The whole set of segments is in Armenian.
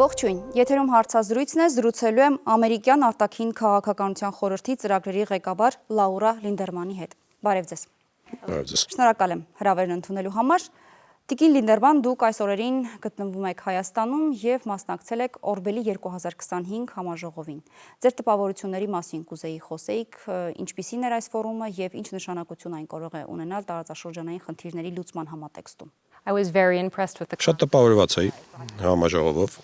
Ողջույն, եթերում հարցազրույցն է, զրուցելու եմ ամերիկյան արտաքին քաղաքականության խորհրդի ծրագրերի ղեկավար Լաուրա Լինդերմանի հետ։ Բարև ձեզ։ Շնորհակալ եմ հրավերն ընդունելու համար։ Տիկին Լինդերման, դուք այս օրերին գտնվում եք Հայաստանում եւ մասնակցել եք Օրբելի 2025 համաժողովին։ Ձեր տպավորությունների մասին կուզեի խոսեիք, ինչպիսին էր այս ֆորումը եւ ինչ նշանակություն այն կարող է ունենալ տարածաշրջանային խնդիրների լուծման համատեքստում։ Շատ տպավորված էի համաժողովով,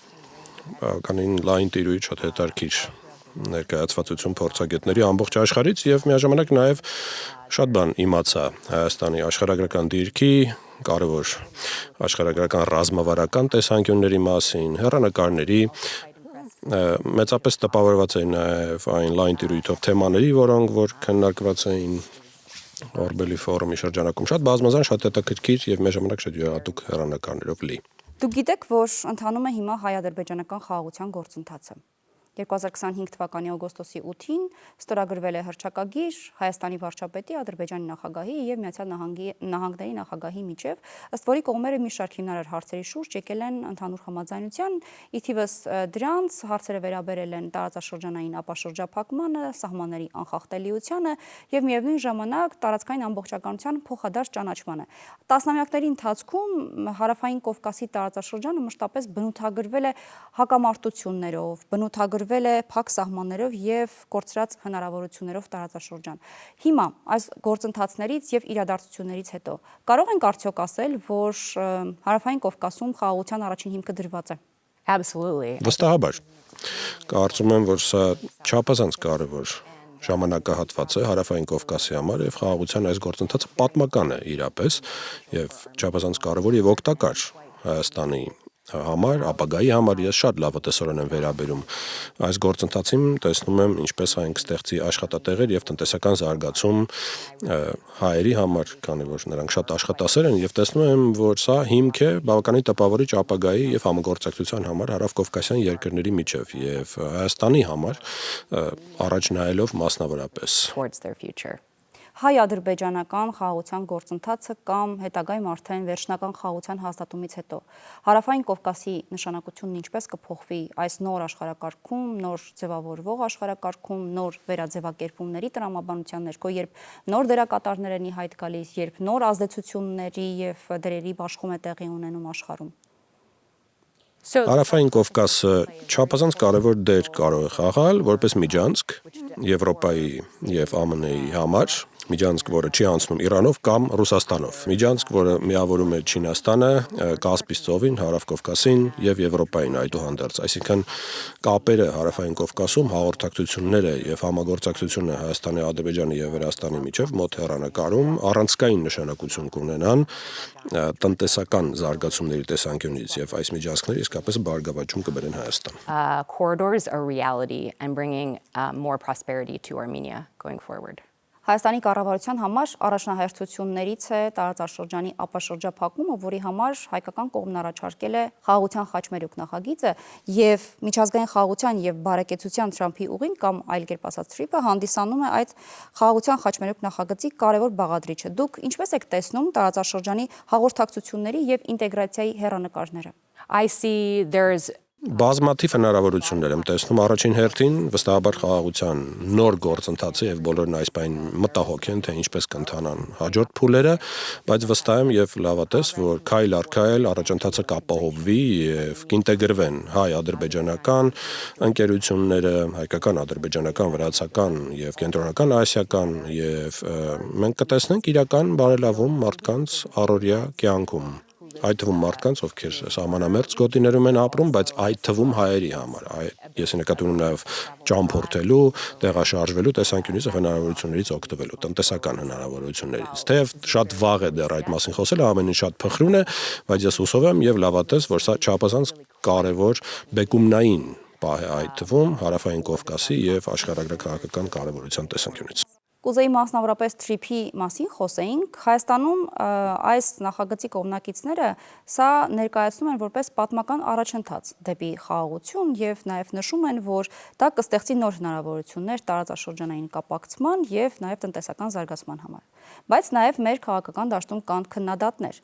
քանի լայն տիրույթ, շատ հետաքրքիր ներկայացվածություն փորձագետների ամբողջ աշխարհից եւ միաժամանակ նաեւ շատ բան իմացա Հայաստանի աշխարհագրական դիրքի, կարևոր աշխարհագրական ռազմավարական տեսանկյունների մասին, հեռանկարների, մեծապես տպավորված էի նաեւ այն լայն տիրույթով թեմաների, որոնք որ քննարկված էին Օրբելի ֆորումի շրջանակում, շատ բազմազան, շատ հետաքրքիր եւ միաժամանակ շատ յուրահատուկ հեռանկարներով լի։ Դուք գիտեք, որ ընթանում է հիմա հայ-ադրբեջանական խաղաղության գործընթացը։ 2025 թվականի օգոստոսի 8-ին ստորագրվել է հռչակագիր Հայաստանի վարչապետի, Ադրբեջանի նախագահի եւ Միացյալ Նահանգների նախագահի միջև, ըստ որի կողմերը մի շարք հիմնարար հարցերի շուրջ եկել են ընդհանուր համաձայնության, ի թիվս դրանց հարցերը վերաբերել են տարածաշրջանային ապաշրջափակմանը, սահմանների անխախտելիությանը եւ միևնույն ժամանակ տարածքային ամբողջականության փոխադարձ ճանաչմանը։ Տասնամյակների ընթացքում Հարավային Կովկասի տարածաշրջանը մշտապես բնութագրվել է հակամարտություններով, բնութագրվել է փակ սահմաններով եւ կորցրած հնարավորություններով տարածաշրջան։ Հիմա այս գործընթացներից եւ իրադարձություններից հետո կարող ենք արդյոք ասել, որ Հարավային Կովկասում խաղաղության առաջին հիմքը դրված է։ Վստահաբար։ Կարծում եմ, որ սա չափազանց կարևոր ժամանակահատված է Հարավային Կովկասի համար եւ խաղաղության այս գործընթացը պատմական է իրապես եւ չափազանց կարևոր եւ օգտակար Հայաստանի համար, ապագայի համար ես շատ լավատեսորեն եմ վերաբերում այս գործընթացին, տեսնում եմ ինչպես այն կստեղծի աշխատատեղեր եւ տնտեսական զարգացում հայերի համար, քանի որ նրանք շատ աշխատասեր են եւ տեսնում եմ, որ սա հիմք է բավականին տպավորիչ ապագայի եւ համագործակցության համար հարավկովկասյան երկրների միջև եւ Հայաստանի համար առաջ նայելով մասնավորապես հայ-ադրբեջանական խաղաղության գործընթացը կամ հետագայում արդեն վերջնական խաղաղության հաստատումից հետո Հարավային Կովկասի նշանակությունն ինչպես կփոխվի այս նոր աշխարհակարգում, նոր ձևավորվող աշխարհակարգում, նոր վերաձևակերպումների տրամաբանության ներքո, երբ նոր դերակատարներ են ի հայտ գալիս, երբ նոր ազդեցությունների եւ դերերի բաշխում է տեղի ունենում աշխարհում։ Հարավային Կովկասը չափազանց կարևոր դեր կարող է խաղալ որպես միջանցք Եվրոպայի եւ ԱՄՆ-ի համար, միջանցք, որը չի անցնում Իրանով կամ Ռուսաստանով, միջանցք, որը միավորում է Չինաստանը, Կասպից ծովին, Հարավկովկասին եւ Եվրոպային այդուհանդերձ, այսինքն կապերը Հարավային Կովկասում, հաղորդակցությունները եւ համագործակցությունը Հայաստանի, Ադրբեջանի եւ Վրաստանի միջև մոտ հեռանկարում առանցքային նշանակություն կունենան տնտեսական զարգացումների տեսանկյունից եւ այս միջանցքները իսկապես բարգավաճում կբերեն Հայաստան. Corridors are reality and bringing more prosperity to Armenia going forward. Հայաստանի կառավարության համար առաջնահերթություններից է տարածաշրջանի ապաշրջափակումը, որի համար հայկական կողմն առաջարկել է խաղաղության խաչմերուկ նախագիծը եւ միջազգային խաղաղության եւ բարեկեցության Թրամփի ուղին կամ այլ կերպ ասած TRIP-ը հանդիսանում է այդ խաղաղության խաչմերուկ նախագծի կարևոր բաղադրիչը։ Դուք ինչպես եք տեսնում տարածաշրջանի հաղորդակցությունների եւ ինտեգրացիայի հեռանկարները։ I see there's Բազմաթիվ հնարավորություններ եմ տեսնում առաջին հերթին վստահաբար խաղաղության նոր գործընթացը եւ բոլորն այս բան մտահոգ են թե ինչպես կընթանան հաջորդ փուլերը, բայց վստահ եմ եւ լավատես, որ քայլ առ քայլ առաջընթացը կապահովվի եւ կինտեգրվեն հայ-ադրբեջանական ընկերությունները, հայկական, ադրբեջանական, վրացական եւ կենտրոնական ասիական եւ մենք կտեսնենք իրական բարելավում մարդկանց առօրյա կյանքում։ Այդ թվում մարդկանց, ովքեր սահմանամերձ գոտիներում են ապրում, բայց այդ թվում հայերի համար։ Ես նկատի ունեմ նաև ճամփորդելու, տեղաշարժվելու տեսանկյունից հնարավորություններից օգտվելու, տնտեսական հնարավորություններից։ Թեև շատ վաղ է դեռ այդ մասին խոսելը, ամեն ինչ շատ փխրուն է, բայց ես հուսով եմ եւ լավատես, որ սա չափազանց կարևոր բեկումնային պահ է այդ թվում Հարավային Կովկասի եւ աշխարհագրական կարևորության տեսանկյունից։ կուզեի մասնավորապես TRIP-ի մասին խոսեինք։ Հայաստանում այս նախագծի կողմնակիցները սա ներկայացնում են որպես պատմական առաջընթաց դեպի խաղաղություն եւ նաեւ նշում են, որ դա կստեղծի նոր հնարավորություններ տարածաշրջանային կապակցման եւ նաեւ տնտեսական զարգացման համար։ Բայց նաեւ մեր քաղաքական դաշտում կան քննադատներ,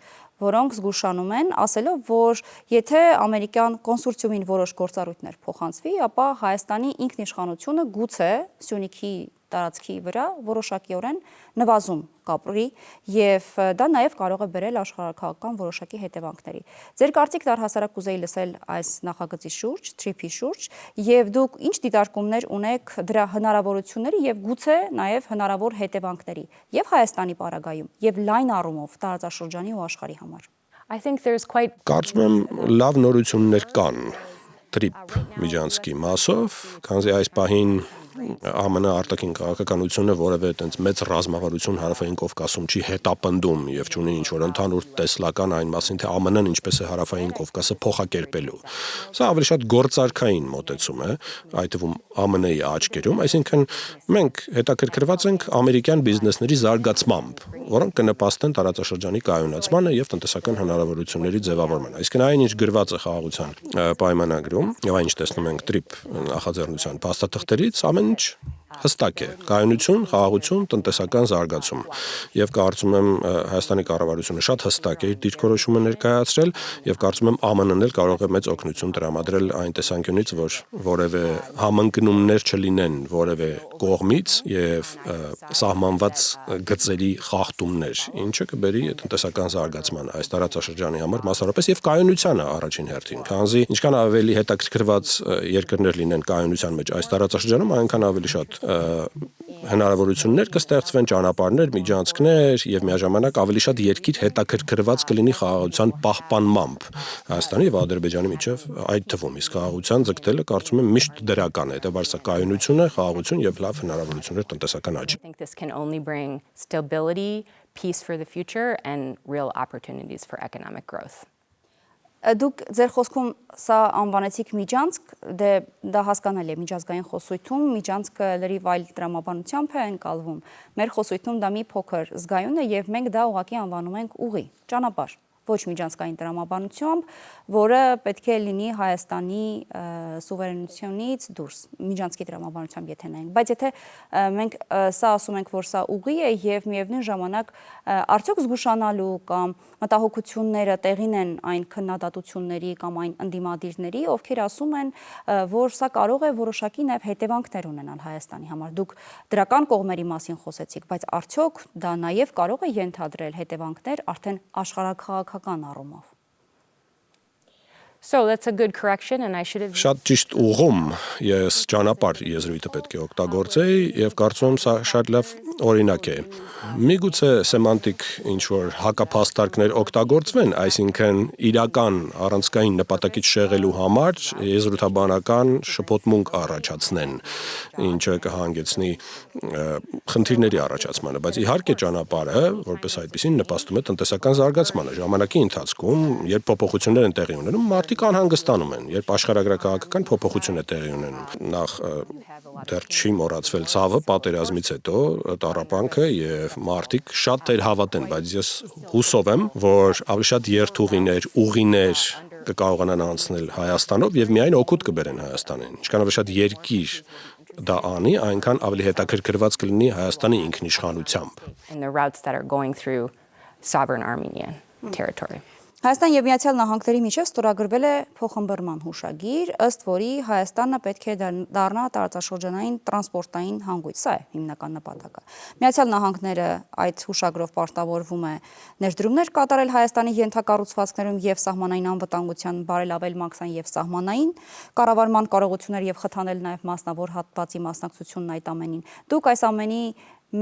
որոնք զգուշանում են, ասելով, որ եթե ամերիկյան կոնսորցիումին որոշ գործառույթներ փոխանցվի, ապա Հայաստանի ինքնիշխանությունը գուցե Սյունիքի տարածքի վրա որոշակիորեն նվազում կապրի եւ դա նաեւ կարող է բերել աշխարհակաղակական որոշակի հետևանքների։ Ձեր կարծիքն առհասարակ կուզեի լսել այս նախագծի շուրջ, TRIP-ի շուրջ եւ դուք ինչ դիտարկումներ ունեք դրա հնարավորությունների եւ գուցե նաեւ հնարավոր հետևանքների եւ Հայաստանի պարագայում եւ լայն առումով տարածաշրջանի ու աշխարհի համար։ I think there's quite Կարծում եմ լավ նորություններ կան TRIP միջանցքի մասով, քանզի այս պահին ԱՄՆ արտաքին քաղաքականությունը որևէ այտենց մեծ ռազմավարություն հարավային Կովկասում չի հետապնդում եւ չունի ինչ-որ ընդհանուր տեսլական այն մասին, թե ԱՄՆ-ն ինչպես է հարավային Կովկասը փոխակերպելու։ Սա ավելի շատ գործարքային մոտեցում է, այդ թվում ԱՄՆ-ի աչքերում, այսինքն մենք հետաքրքրված ենք ամերիկյան բիզնեսների զարգացմամբ, որոնք կնպաստեն տարածաշրջանի կայունացմանը եւ տնտեսական հնարավորությունների ձևավորմանը։ Այսինքն այնինչ գրված է խաղաղության պայմանագրում եւ այնինչ տեսնում ենք TRIP նախաձեռնության փաստաթղթերից, ամեն ինչ հստակ է՝ կայունություն, խաղաղություն, տնտեսական զարգացում։ Եվ կարծում եմ Հայաստանի կառավարությունը շատ հստակ է իր դիրքորոշումը ներկայացրել եւ կարծում եմ ԱՄՆ-ն էլ կարող է մեծ օգնություն տրամադրել այն տեսանկյունից, որ որևէ համընկնումներ չլինեն որևէ կողմից եւ սահմանված գծերի խախտումներ, ինչը կբերի տնտեսական զարգացման այս տարածաշրջանի համար մասնավորապես եւ կայունությանը առաջին հերթին, քանզի ինչքան ավելի հետաքրքրված երկրներ լինեն կայունության մեջ այս տարածաշրջանում, այնքան ավելի շատ հնարավորություններ կստեղծվեն, ճանապարհներ, միջանցքներ եւ միաժամանակ ավելի շատ երկիր հետաքրքրված կլինի խաղաղության պահպանմամբ Հայաստանի եւ Ադրբեջանի միջև այդ թվում իսկ խաղաղության ձգտելը կարծում եմ միշտ դրական է, հետեւաբար սա կայունություն է, խաղաղություն եւ լավ հնարավորություններ տնտեսական աճի։ I think this can only bring stability, peace for the future, and real opportunities for economic growth. Դուք ձեր խոսքում սա անվանեցիք միջանցք, դա հասկանալի է միջազգային խոսույթում, միջանցքը լրիվ այլ տրամաբանությամբ է ընկալվում։ Մեր խոսույթում դա մի փոքր զգայուն է եւ մենք դա ուղղակի անվանում ենք ուղի, ճանապարհ, ոչ միջանցքային տրամաբանությամբ, որը պետք է լինի Հայաստանի սուվերենությունից դուրս, միջանցքի տրամաբանությամբ եթե նայենք, բայց եթե մենք սա ասում ենք, որ սա ուղի է եւ միևնույն ժամանակ արդյոք զգուշանալու կամ մտահոգությունները տեղին են այն քննադատությունների կամ այն ընդդիմադիրների, ովքեր ասում են, որ սա կարող է որոշակի նաեւ հետևանքներ ունենալ Հայաստանի համար։ Դուք դրական կողմերի մասին խոսեցիք, բայց արդյոք դա նաեւ կարող է ենթադրել հետևանքներ արդեն աշխարհակաղակական առումով։ So that's a good correction, and I should have. Շատ ճիշտ ուղում ես ճանապարհ եզրույթը պետք է օգտագործեի եւ կարծում եմ սա շատ լավ օրինակ է։ Միգուցե սեմանտիկ ինչ-որ հակափաստարկներ օգտագործվեն, այսինքն իրական առանցքային նպատակից շեղելու համար եզրութաբանական շփոթմունք առաջացնեն, ինչը կհանգեցնի խնդիրների առաջացմանը, բայց իհարկե ճանապարհը, որպես այդպեսին նպաստում է տնտեսական զարգացմանը։ Ժամանակի ընթացքում, երբ փոփոխություններ են տեղի ունենում, մարդիկ անհանգստանում են, երբ աշխարհագրական փոփոխություն է տեղի ունենում։ Նախ դեռ չի մոռացվել ցավը պատերազմից հետո տառապանքը եւ մարդիկ շատ դեր հավատեն, բայց ես հուսով եմ, որ ավելի շատ երթուղիներ, ուղիներ կկարողանան անցնել Հայաստանով եւ միայն օգուտ կբերեն Հայաստանին։ Ինչքան ավելի շատ երկիր դա անի, այնքան ավելի հետաքրքրված կլինի Հայաստանի ինքնիշխանությամբ։ And the routes that are going through sovereign Armenian territory. Հայաստան եւ Միացյալ Նահանգների միջև ստորագրվել է փոխհմբռնման հուշագիր, ըստ որի Հայաստանը պետք է դառնա տարածաշրջանային տրանսպորտային հանգույց։ Սա է հիմնական նպատակը։ Միացյալ Նահանգները այդ հուշագրով պարտավորվում է ներդրումներ կատարել Հայաստանի ենթակառուցվածքներում եւ սահմանային անվտանգության բարելավել մաքսային եւ սահմանային կառավարման կարողություններ եւ խթանել նաեւ մասնավոր հատվածի մասնակցությունն այդ ամենին։ Դուք այս ամենի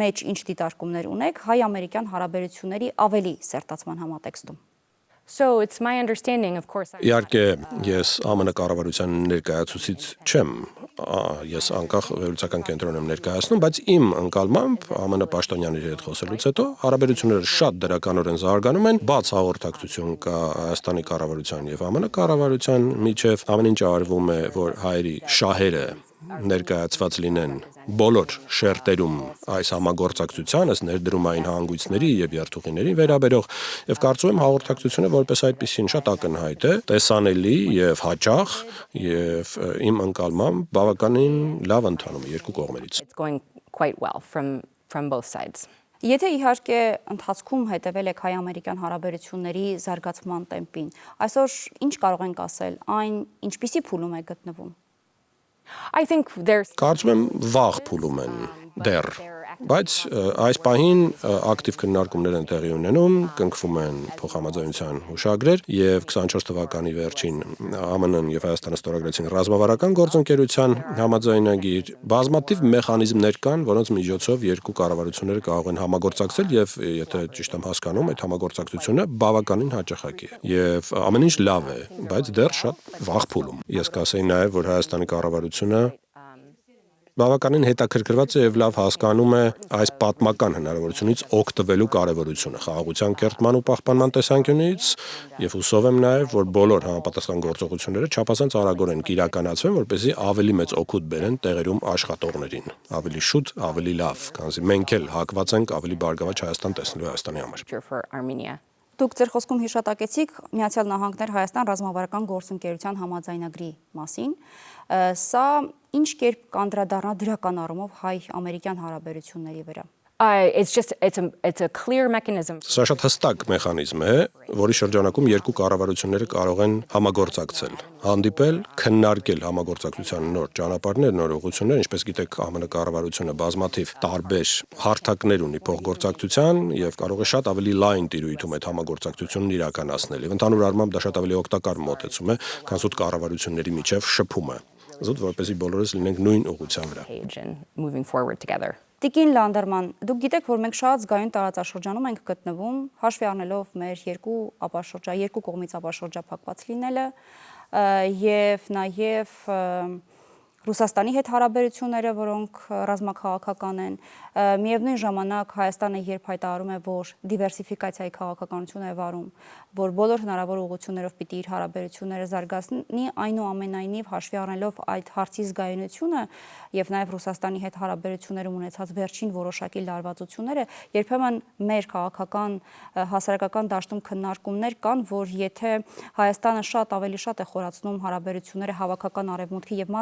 մեջ ինչ դիտարկումներ ունեք հայ-ամերիկյան հարաբերությունների ավելի սերտացման համատեքստում։ So it's my understanding, of course. Իհարկե ես ԱՄՆ կառավարության ներկայացուցիչ չեմ, ես անկախ վերլուծական կենտրոն եմ ներկայացնում, բայց իմ ընկալմամբ ԱՄՆ պաշտոնյաների հետ խոսելուց հետո հարաբերությունները շատ դրականորեն զարգանում են, բաց հաղորդակցություն կա Հայաստանի կառավարության եւ ԱՄՆ կառավարության միջև, ամեն ինչ արվում է, որ հայերի շահերը ներկայացված լինեն բոլոր շերտերում այս համագործակցության, ըստ ներդրումային հանգույցների եւ երթուղիների վերաբերող եւ կարծում եմ հաղորդակցությունը որպես այդպեսին շատ ակնհայտ է, տեսանելի եւ հաճախ եւ իմ ընկալմամբ բավականին լավ ընթանում է երկու կողմերից։ It's going quite well from both sides. Եթե իհարկե ընթացքում հետևել եք հայ-ամերիկյան հարաբերությունների զարգացման տեմպին, այսօր ինչ կարող ենք ասել, այն ինչպիսի փուլում է գտնվում։ I think there's Կարծում եմ վաղ փուլում են դեռ, բայց այս պահին ակտիվ քննարկումներ են տեղի ունենում, կնքվում են փոխհամաձայնության հուշագրեր եւ 24 թվականի վերջին ԱՄՆ-ն եւ Հայաստանը ստորագրեցին ռազմավարական գործընկերության համաձայնագիր, բազմաթիվ մեխանիզմներ կան, որոնց միջոցով երկու կառավարությունները կարող են համագործակցել եւ եթե ճիշտ եմ հասկանում, այդ համագործակցությունը բավականին հաճախակի է եւ ամեն ինչ լավ է, բայց դեռ շատ վաղ փուլում։ Ես կասեի նաեւ, որ Հայաստանի կառավարությունը բավականին հետաքրքրված է եւ լավ հասկանում է այս պատմական հնարավորությունից օգտվելու կարեւորությունը խաղաղության կերտման ու պահպանման տեսանկյունից եւ հուսով եմ նաեւ, որ բոլոր համապատասխան գործողությունները չափազանց արագորեն կիրականացվեն, որպեսզի ավելի մեծ օգուտ բերեն տեղերում աշխատողներին, ավելի շուտ, ավելի լավ, քանզի մենք էլ հակված ենք ավելի բարգավաճ Հայաստան տեսնելու Հայաստանի համար։ for Armenia. Դուք ձեր խոսքում հիշատակեցիք Միացյալ Նահանգներ Հայաստան ռազմավարական գործընկերության համաձայնագրի մասին։ Սա ինչ կերպ կանդրադառնա դրական առումով հայ-ամերիկյան հարաբերությունների վրա։ It's a clear mechanism. Սա շատ հստակ մեխանիզմ է, որի շրջանակում երկու կառավարությունները կարող են համագործակցել, հանդիպել, քննարկել համագործակցության նոր ճանապարհներ, նոր ուղղություններ, ինչպես գիտեք, ԱՄՆ կառավարությունը բազմաթիվ տարբեր հարթակներ ունի փոխգործակցության եւ կարող է շատ ավելի լայն տիրույթում այդ համագործակցությունն իրականացնել։ Եվ ընդհանուր առմամբ դա շատ ավելի օգտակար մոտեցում է, քան զուտ կառավարությունների միջև շփումը, զուտ որպեսզի բոլորս լինենք նույն ուղղության վրա։ And moving forward together. Տիկին Լանդերման, դուք գիտեք, որ մենք շատ զգայուն տարածաշրջանում ենք գտնվում, հաշվի առնելով մեր երկու կողմից ապաշրջափակված լինելը եւ նաեւ Ռուսաստանի հետ հարաբերությունները, որոնք ռազմաքաղաքական են, միևնույն ժամանակ Հայաստանը երբ հայտարարում է, որ դիվերսիֆիկացիայի քաղաքականություն է վարում, որ բոլոր հնարավոր ուղղություններով պիտի իր հարաբերությունները զարգացնի, այնուամենայնիվ հաշվի առնելով այդ հարցի զգայունությունը եւ նաեւ Ռուսաստանի հետ հարաբերություններում ունեցած վերջին որոշակի լարվածությունները, երբեմն մեր քաղաքական հասարակական դաշտում քննարկումներ կան, որ եթե Հայաստանը ավելի շատ է խորացնում հարաբերությունները հավաքական արևմուտքի եւ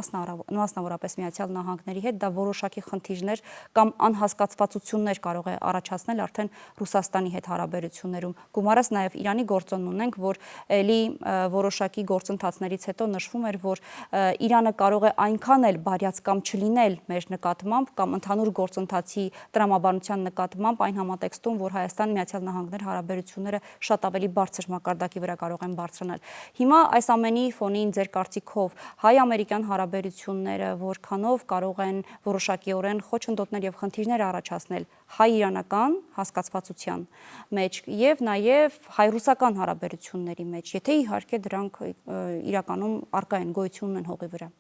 մասնավորապես Միացյալ Նահանգների հետ, դա որոշակի խնդիրներ կամ անհասկացվածություններ կարող է առաջացնել արդեն Ռուսաստանի հետ հարաբերություններում։ Գումարած նաև Իրանի գործոնն ունենք, որ ելի որոշակի գործընթացներից հետո նշվում էր, որ Իրանը կարող է այնքան էլ բարյաց կամ չլինել մեր նկատմամբ կամ ընդհանուր գործընթացի տրամաբանության նկատմամբ այն համատեքստում, որ Հայաստան-Միացյալ Նահանգներ հարաբերությունները շատ ավելի բարձր մակարդակի վրա կարող են բարձրանալ։ Հիմա այս ամենի ֆոնին ձեր կարծիքով հայ-ամերիկյան հարաբերությունները որքանով կարող են որոշակիորեն խոչընդոտներ եւ խնդիրներ առաջացնել հայ-իրանական հասկացվածության մեջ եւ նաեւ հայ-ռուսական հարաբերությունների մեջ, եթե իհարկե դրանք իրականում առկա են, գոյություն ունեն հողի վրա։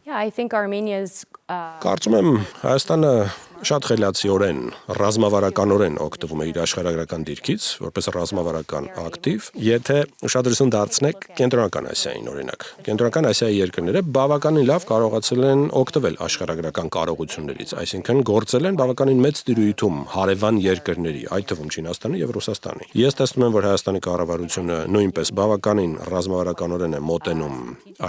Yeah, I think Armenia's Կարծում եմ Հայաստանը շատ խելացիորեն, ռազմավարականորեն օգտվում է իր աշխարհագրական դիրքից, որպես ռազմավարական ակտիվ, եթե ուշադրություն դարձնեք Կենտրոնական Ասիային օրինակ։ Կենտրոնական Ասիայի երկրները բավականին լավ կարողացել են օգտվել աշխարհագրական կարողություններից, այսինքն գործել են բավականին մեծ տիրույթում հարևան երկրների, այդ թվում Չինաստանի եւ Ռուսաստանի։ Ես տեսնում եմ, որ Հայաստանի կառավարությունը նույնպես բավականին ռազմավարականորեն է մոտենում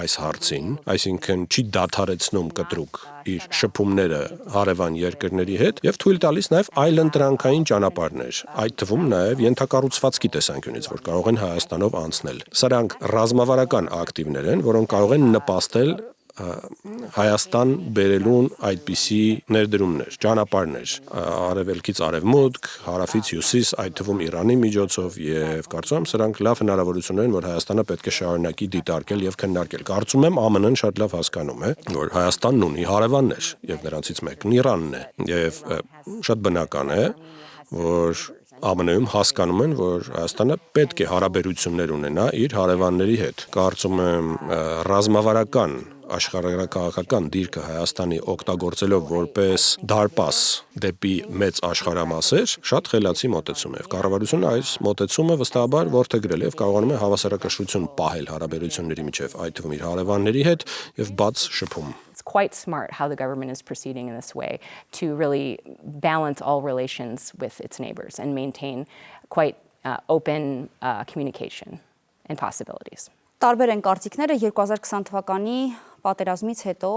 այս հարցին, այսինքն չի դադարեցնում կտրուկ իր շփումները հարևան երկրների հետ եւ թույլ տալիս նաեւ այլընտրանքային ճանապարհներ, այդ թվում նաեւ ենթակառուցվածքի տեսանկյունից, որ կարող են Հայաստանով անցնել։ Սրանք ռազմավարական ակտիվներ են, որոնք կարող են նպաստել Հայաստան բերելուն այդպիսի ներդրումներ, ճանապարհներ, արևելքից արևմուտք, հարավից հյուսիս, այդ թվում Իրանի միջոցով եւ կարծում եմ սրանք լավ հնարավորություններ են, որ Հայաստանը պետք է շարունակի դիտարկել եւ քննարկել։ Կարծում եմ ԱՄՆ-ն շատ լավ հասկանում է, որ Հայաստանն ունի հարևաններ եւ նրանցից մեկն Իրանն է եւ շատ բնական է, որ ԱՄՆ-ում հասկանում են, որ Հայաստանը պետք է հարաբերություններ ունենա իր հարևանների հետ։ Կարծում եմ ռազմավարական աշխարհագրական դիրքը Հայաստանի օգտագործելով որպես դարպաս դեպի մեծ աշխարհամասեր, շատ խելացի մոտեցում է։ Կառավարությունը այս մոտեցումը վստահաբար որդեգրել է եւ կարողանում է հավասարակշռություն պահել հարաբերությունների միջև, այդ թվում իր հարևանների հետ եւ բաց շփում։ quite smart how the government is proceeding in this way to really balance all relations with its neighbors and maintain quite open communication and possibilities. Տարբեր են կարծիքները 2020 թվականի պատերազմից հետո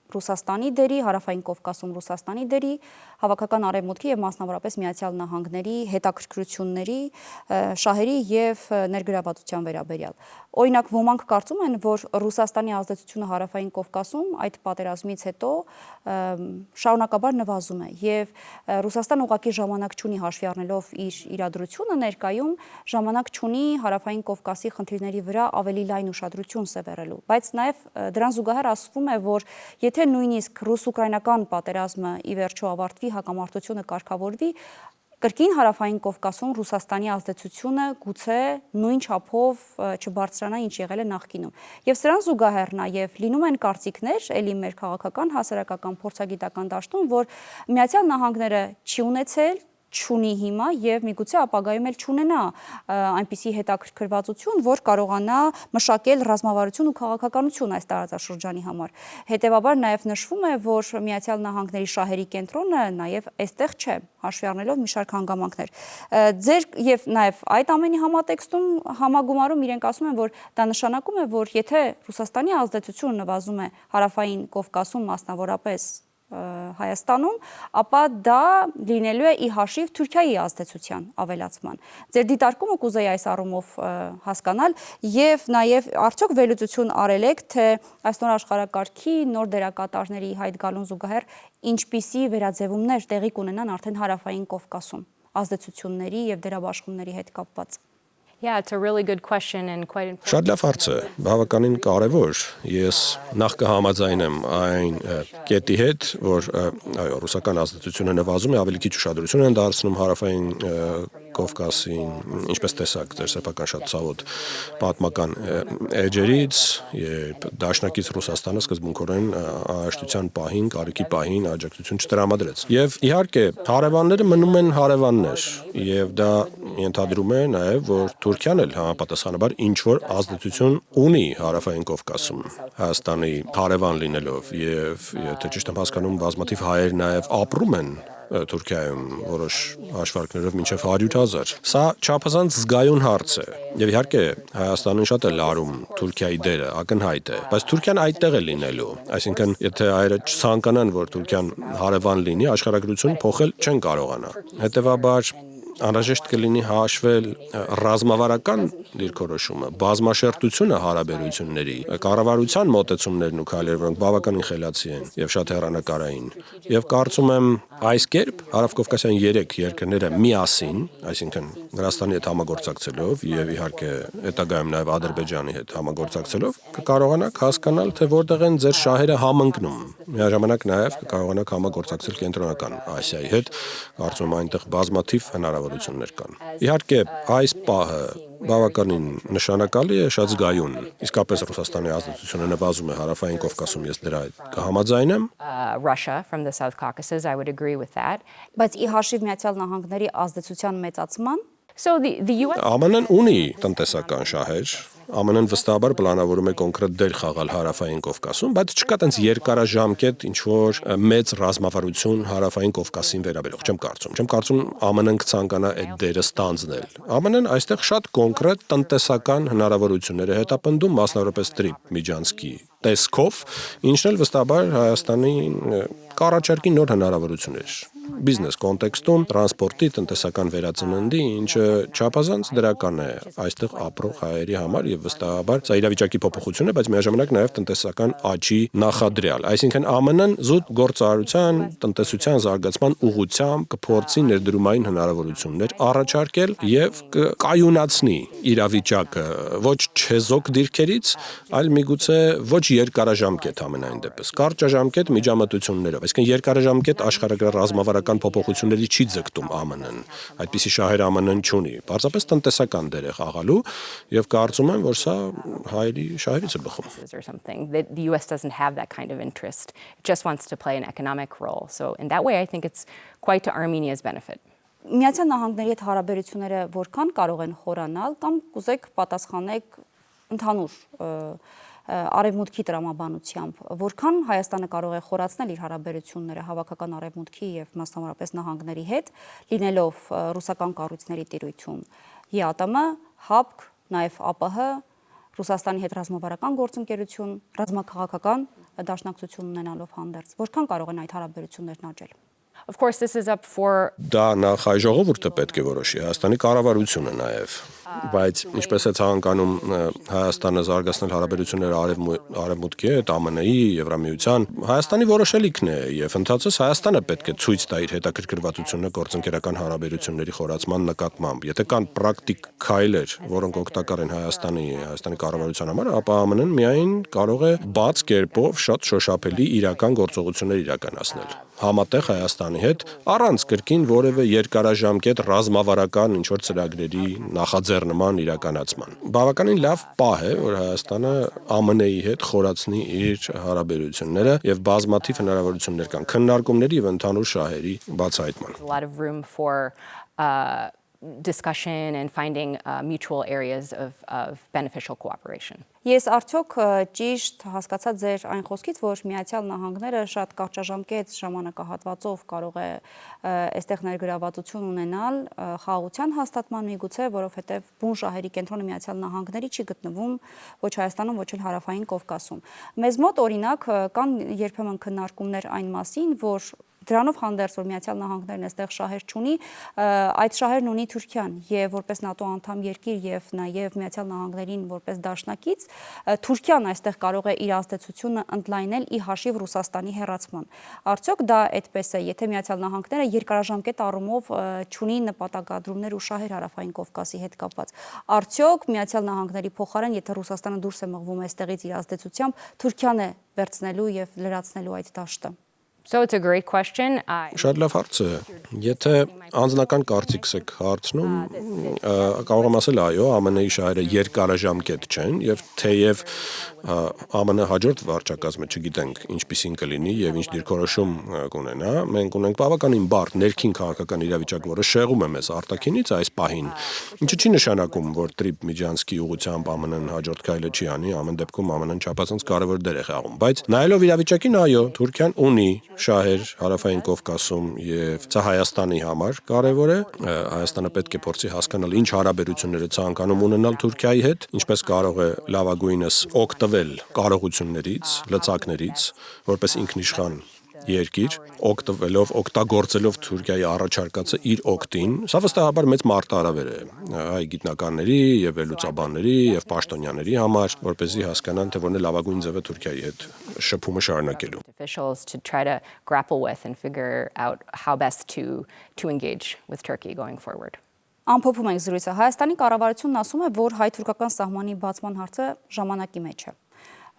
Ռուսաստանի դերի, Հարավային Կովկասում Ռուսաստանի դերի, հավաքական արևմուտքի եւ մասնավորապես Միացյալ Նահանգների հետաքրքրությունների, շահերի եւ ներգրավվածության վերաբերյալ։ Օրինակ, ոմանք կարծում են, որ Ռուսաստանի ազդեցությունը Հարավային Կովկասում այդ պատերազմից հետո շարունակաբար նվազում է եւ Ռուսաստան ուղղակի ժամանակ չունի հաշվի առնելով իր իրադրությունը ներկայում, ժամանակ չունի Հարավային Կովկասի խնդիրների վրա ավելի լայն ուշադրություն սևեռելու, բայց նաեւ դրան զուգահեռ ասվում է, որ եթե նույնիսկ ռուս-ուկրաինական պատերազմը ի վերջո ավարտվի, հակամարտությունը կարգավորվի, կրկին Հարավային Կովկասում Ռուսաստանի ազդեցությունը գուցե նույն չափով չբարձրանա, ինչ եղել է նախկինում։ Եվ սրան զուգահեռ նաև լինում են կարծիքներ, ելի մեր քաղաքական, հասարակական, փորձագիտական դաշտում, որ Միացյալ Նահանգները չի ունեցել, չունի հիմա եւ միգուցե ապագայում էլ չունենա այնպիսի հետաքրքրվածություն, որ կարողանա մշակել ռազմավարություն ու քաղաքականություն այս տարածաշրջանի համար։ Հետևաբար նաեւ նշվում է, որ Միացյալ Նահանգների շահերի կենտրոնը նաեւ այստեղ չէ, հաշվի առնելով մի շարք հանգամանքներ։ Ձեր եւ նաեւ այդ ամենի համատեքստում համագումարում իրենք ասում են, որ դա նշանակում է, որ եթե Ռուսաստանի ազդեցությունը նվազում է Հարավային Կովկասում, մասնավորապես Հայաստանում, ապա դա լինելու է ի հաշիվ Թուրքիայի ազդեցության ավելացման։ Ձեր դիտարկումը կուզեի այս առումով հասկանալ եւ նաեւ արդյոք վերլուծություն արել եք, թե այս նոր աշխարհակարգի նոր դերակատարների հայտ գալուն զուգահեռ ինչպիսի վերաձևումներ տեղի կունենան արդեն Հարավային Կովկասում ազդեցությունների եւ դերաբաշխումների հետ կապված։ Yeah, it's a really good question and quite important. Շատ լավ հարց է, բավականին կարևոր։ Ես նախ կհամաձայնեմ այն կետի հետ, որ այո, ռուսական ազդեցությունը նվազում է, ավելի քիչ ուշադրություն են դարձնում Հարավային Կովկասին, ինչպես տեսակ ձեր սեփական շատ ցավոտ պատմական էջերից, երբ դաշնակից Ռուսաստանը սկզբունքորեն հաշտության պահին, կարիքի պահին աջակցություն չտրամադրեց։ Եվ իհարկե, հարևանները մնում են հարևաններ, եւ դա ենթադրում է նաեւ, որ Թուրքիան էլ համապատասխանաբար ինչ-որ ազդեցություն ունի Հարավային Կովկասում, Հայաստանի հարևան լինելով, եւ եթե ճիշտ եմ հասկանում, բազմաթիվ հայեր նաեւ ապրում են Թուրքիայում որոշ հաշվարկներով մինչև 100,000։ Սա չափազանց զգայուն հարց է։ Եվ իհարկե Հայաստանին շատ է լարում Թուրքիայի դերը, ակնհայտ է, բայց Թուրքիան այդտեղ է լինելու։ Այսինքն, եթե հայերը չցանկանան, որ Թուրքիան հարևան լինի, աշխարհագրություն փոխել չեն կարողանա։ Հետևաբար անհրաժեշտ կլինի հաշվել ռազմավարական դիրքորոշումը, բազմաշերտությունը հարաբերությունների, կառավարության մոտեցումներն ու քայլերը, որոնք բավականին խելացի են եւ շատ հեռանկարային։ Եվ կարծում եմ այս կերպ Հարավկովկասյան 3 երկրները միասին, այսինքն Վրաստանի հետ համագործակցելով եւ իհարկե հետագայում նաեւ Ադրբեջանի հետ համագործակցելով կկարողանաք հասկանալ, թե որտեղ են ձեր շահերը համընկնում։ Միաժամանակ նաեւ կկարողանաք համագործակցել Կենտրոնական Ասիայի հետ, կարծում եմ այնտեղ բազմաթիվ հնարավորություններ կան։ Իհարկե, այս պահը բավականին նշանակալի է, շատ զգայուն։ Իսկապես Ռուսաստանի ազդեցությունը նվազում է Հարավային Կովկասում, ես դրա հետ կհամաձայնեմ։ Russia from the South Caucasus, I would agree with that. Բայց ի հաշիվ Միացյալ Նահանգների ազդեցության մեծացման So the US ԱՄՆ-ն ունի տնտեսական շահեր, ԱՄՆ-ն վստահաբար պլանավորում է կոնկրետ դեր խաղալ Հարավային Կովկասում, բայց չկա տենց երկարաժամկետ ինչ-որ մեծ ռազմավարություն Հարավային Կովկասին վերաբերող, չեմ կարծում ԱՄՆ-ն կցանկանա այդ դերը ստանձնել։ ԱՄՆ-ն այստեղ շատ կոնկրետ տնտեսական հնարավորություններ է հետապնդում, մասնավորապես Տրիպ Միջանցկի տեսքով, ինչն էլ վստահաբար Հայաստանի կառաջարկի նոր հնարավորություններ բիզնես կոնտեքստում, տրանսպորտի, տնտեսական վերածննդի, ինչը չափազանց դրական է այստեղ ապրող հայերի համար եւ վստահաբար սա իրավիճակի փոփոխություն է, բայց միաժամանակ նաեւ տնտեսական աճի նախադրյալ։ Այսինքն ԱՄՆ-ն զուտ գործարարության, տնտեսության զարգացման ուղղությամբ կփորձի ներդրումային հնարավորություններ առաջարկել եւ կկայունացնի իրավիճակը ոչ չեզոք դիրքերից, այլ միգուցե ոչ երկարաժամկետ ամենայն դեպս, կարճաժամկետ միջամտություններով։ Այսինքն երկարաժամկետ աշխարհագրական ռազմավարական փոփոխությունների չի ձգտում ԱՄՆ-ն։ Այդպիսի շահեր ԱՄՆ-ն չունի։ Պարզապես տնտեսական դեր է խաղալու եւ կարծում եմ, որ սա հայերի շահերից է բխում։ or something. The US doesn't have that kind of interest. It just wants to play an economic role. So in that way, I think it's quite to Armenia's benefit. Միացյալ Նահանգների հետ հարաբերությունները որքան կարող են խորանալ կամ կուզեք պատասխանեք ընդհանուր արևմուտքի տրամաբանությամբ, որքան Հայաստանը կարող է խորացնել իր հարաբերությունները հավաքական արևմուտքի եւ մասնավորապես նահանգների հետ, լինելով ռուսական կառույցների տիրույթում, ԵԱՏՄ, ՀԱՊԿ, նաեւ ԱՊՀ, Ռուսաստանի հետ ռազմավարական գործընկերություն, ռազմաքաղաքական դաշնակցություն ունենալով հանդերձ, որքան կարող են այդ հարաբերություններն աճել։ Of course, this is up for Դա նախ հայ ժողովուրդը պետք է որոշի, Հայաստանի կառավարությունը նաև, բայց ինչպես է ցանկանում Հայաստանը զարգացնել հարաբերությունները արևմուտքի հետ, ԱՄՆ-ի, Եվրամիության, Հայաստանի որոշելիքն է եւ ընդհանրապես Հայաստանը պետք է ցույց տա իր հետաքրքրվածությունը գործընկերական հարաբերությունների խորացման նկատմամբ։ Եթե կան պրակտիկ քայլեր, որոնք օգտակար են Հայաստանի կառավարության համար, ապա ԱՄՆ-ն միայն կարող է բաց կերպով շատ շոշափելի իրական գործողություններ իրականացնել համատեղ Հայաստանի հետ, առանց կրկին որևէ երկարաժամկետ ռազմավարական ինչ-որ ծրագրերի նախաձեռնման իրականացման։ Բավականին լավ պահ է, որ Հայաստանը ԱՄՆ-ի հետ խորացնի իր հարաբերությունները եւ բազմաթիվ հնարավորություններ կան քննարկումների եւ ընդհանուր շահերի բացահայտման։ a lot of room for discussion and finding mutual areas of beneficial cooperation. Ես արդյոք ճիշտ հասկացա ձեր այն խոսքից, որ Միացյալ Նահանգները շատ կարճաժամկետ ժամանակահատվածով կարող է այստեղ ներգրավվածություն ունենալ խաղաղության հաստատման միգուցե, որովհետև բուն շահերի կենտրոնը Միացյալ Նահանգների չի գտնվում ոչ Հայաստանում, ոչ էլ Հարավային Կովկասում։ Մեզ մոտ օրինակ կան երբեմն քննարկումներ այն մասին, որ դրանով հանդերձ որ Միացյալ Նահանգներն այստեղ շահեր չունի, այդ շահերն ունի Թուրքիան եւ որպես ՆԱՏՕ անդամ երկիր եւ նաեւ Միացյալ Նահանգներին որպես դաշնակից Թուրքիան այստեղ կարող է իր ազդեցությունը ընդլայնել ի հաշիվ Ռուսաստանի հեռացման։ Արդյոք դա այդպես է, եթե Միացյալ Նահանգները երկարաժամկետ առումով չունի նպատակադրումներ ու շահեր Հարավային Կովկասի հետ կապված։ Արդյոք Միացյալ Նահանգների փոխարեն, եթե Ռուսաստանը դուրս է մղվում այստեղից իր ազդեցությամբ, Թուրքիան է վերցնելու եւ լրացնելու այդ դաշտը։ So it's a great question. Շատ լավ հարց է։ Եթե անձնական կարծիքս եք հարցնում, կարող եմ ասել այո, ԱՄՆ-ի շահերը երկարաժամկետ չեն եւ թեև ԱՄՆ հաջորդ վարչակազմը չգիտենք ինչպիսին կլինի եւ ինչ դիրքորոշում կունենա, մենք ունենք բավականին բարդ ներքին քաղաքական իրավիճակ, որը շեղում է մեզ արտաքինից այս պահին, ինչը չի նշանակում, որ Տրիպ Միջանսկի ուղղությամբ ԱՄՆ-ն հաջորդ քայլը չի անի, ամեն դեպքում ԱՄՆ-ն չափազանց կարևոր դեր է խաղում, բայց նայելով իրավիճակին, այո, Թուրքիան ունի շահեր Հարավային Կովկասում եւ ցա Հայաստանի համար կարևոր է։ Հայաստանը պետք է փորձի հասկանալ ինչ հարաբերություններ է ցանկանում ունենալ Թուրքիայի հետ, ինչպես կարող է լավագույնս օգտվել կարողություններից, լծակներից, որպես ինքնիշխան երկիր, օգտագործելով Թուրքիայի առաջարկածը իր օգտին, սա վստահաբար մեծ մարտահրավեր է հայ գիտնականների եւ վերլուծաբանների եւ պաշտոնյաների համար, որպեսզի հասկանան, թե որն է լավագույն ձևը Թուրքիայի հետ շփումը շարունակելու։ Officials to try to grapple with and figure out how best to engage with Turkey going forward. Ամփոփում ենք զրույցը։ Հայաստանի կառավարությունն ասում է, որ հայ-թուրքական սահմանի բացման հարցը ժամանակի մեջ է։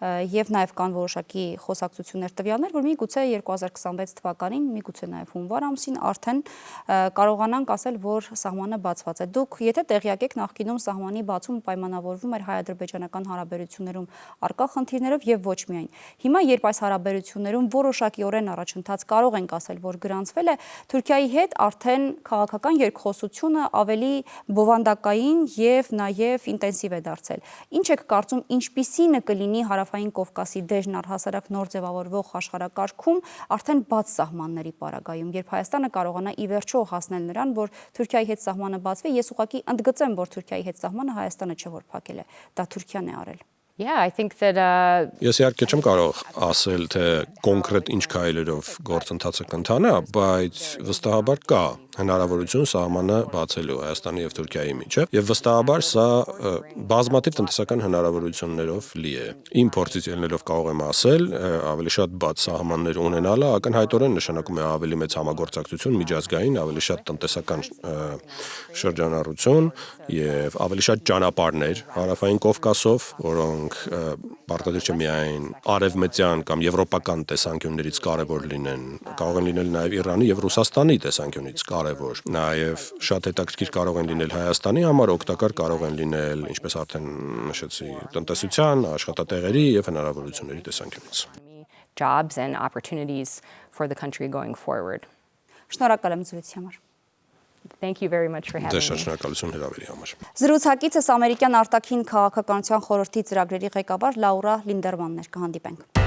Եվ նաև կան որոշակի խոսակցություններ տվյալներ, որ միգուցե 2026 թվականին, միգուցե նաև հունվար ամսին արդեն կարողանանք ասել, որ սահմանը բացված է։ Դուք եթե տեղյակ եք, նախկինում սահմանի բացումը պայմանավորվում էր հայ-ադրբեջանական հարաբերություններում առկա խնդիրներով եւ ոչ միայն։ Հիմա, երբ այս հարաբերություններում որոշակիորեն առաջընթաց կարող ենք ասել, որ գրանցվել է, Թուրքիայի հետ արդեն քաղաքական երկխոսությունը ավելի բովանդակային եւ նաեւ ինտենսիվ է դարձել։ Ինչ եք կարծում, ինչպիսինը կլինի Հարավային Կովկասի դերն առհասարակ նոր ձևավորվող աշխարհակարգում արդեն բաց սահմանների պարագայում, երբ Հայաստանը կարողանա ի վերջո հասնել նրան, որ Թուրքիայի հետ սահմանը բացվի, ես ուղղակի ընդգծեմ, որ Թուրքիայի հետ սահմանը Հայաստանը չէ որ փակել է, դա Թուրքիան է արել։ Yeah, I think that Ես իհարկե չեմ կարող ասել, թե կոնկրետ ինչ քայլերով գործընթացը կընթանա, բայց վստահաբար կա հնարավորություն սահմանը բացելու Հայաստանի եւ Թուրքիայի միջեւ եւ վստահաբար սա բազմաթիվ տնտեսական հնարավորություններով լի է։ Իմ փորձից ելնելով կարող եմ ասել, ավելի շատ բաց սահմաններ ունենալը ակնհայտորեն նշանակում է ավելի մեծ համագործակցություն միջազգային, ավելի շատ տնտեսական շրջանառություն եւ ավելի շատ ճանապարհներ Հարավային Կովկասով, որոնք պարտադիր չէ միայն արևմտյան կամ եվրոպական տեսանկյուններից կարևոր լինեն, կարող են լինել նաեւ Իրանի եւ Ռուսաստանի տեսանկյունից կարևոր, նաև շատ հետաքրքիր կարող են լինել Հայաստանի համար, օգտակար կարող են լինել, ինչպես արդեն նշեցի, տնտեսության, աշխատատեղերի եւ հնարավորությունների տեսանկյունից։ Jobs and opportunities for the country going forward. Շնորհակալ եմ զրույցի համար։ Thank you very much for having Դե me. շնորհակալություն հրավերի համար։ Զրուցակիցս ամերիկյան արտաքին քաղաքականության խորհրդի ծրագրերի ղեկավար Լաուրա Լինդերմանն էր, կհանդիպենք։